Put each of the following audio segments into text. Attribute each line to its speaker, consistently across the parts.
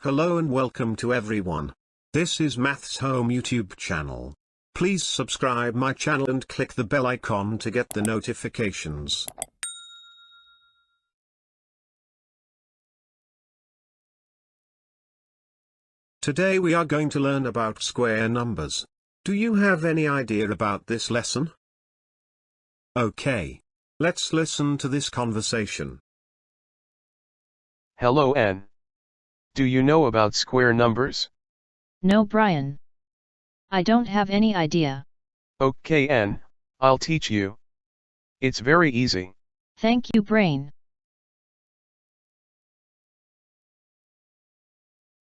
Speaker 1: Hello and welcome to everyone. This is Maths Home YouTube channel. Please subscribe my channel and click the bell icon to get the notifications. Today we are going to learn about square numbers. Do you have any idea about this lesson? Okay. Let's listen to this conversation.
Speaker 2: Hello Anne. Do you know about square numbers?
Speaker 3: No, Brian. I don't have any idea.
Speaker 2: Okay Anne, I'll teach you. It's very easy.
Speaker 3: Thank you, Brain.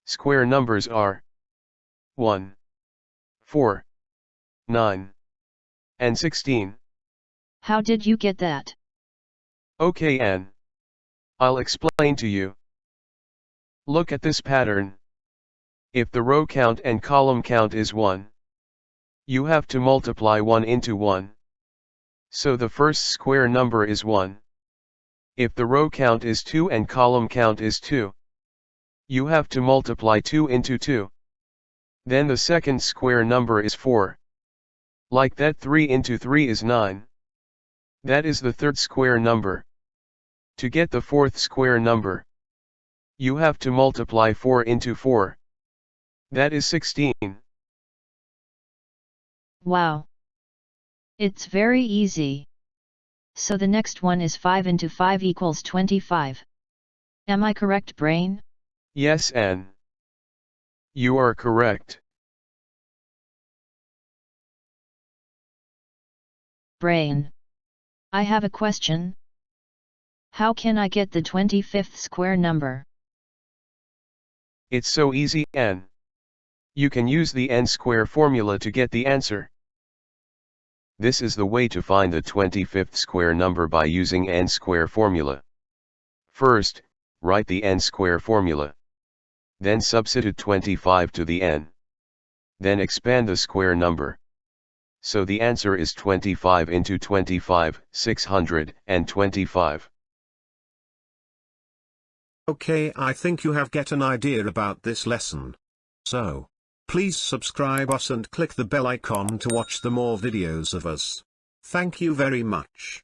Speaker 2: Square numbers are 1, 4, 9, and 16.
Speaker 3: How did you get that?
Speaker 2: Okay Anne. I'll explain to you. Look at this pattern. If the row count and column count is 1, you have to multiply 1 into 1. So the first square number is 1. If the row count is 2 and column count is 2, you have to multiply 2 into 2. Then the second square number is 4. Like that 3 into 3 is 9. That is the third square number. To get the fourth square number, you have to multiply 4 into 4. That is 16.
Speaker 3: Wow. It's very easy. So the next one is 5 into 5 equals 25. Am I correct, Brain?
Speaker 2: Yes, Anne. You are correct.
Speaker 3: Brain. I have a question. How can I get the 25th square number?
Speaker 2: It's so easy, Anne. You can use the n-square formula to get the answer. This is the way to find the 25th square number by using n-square formula. First, write the n-square formula. Then substitute 25 to the n. Then expand the square number. So the answer is 25 into 25, 625.
Speaker 1: Okay, I think you have get an idea about this lesson. So, please subscribe us and click the bell icon to watch the more videos of us. Thank you very much.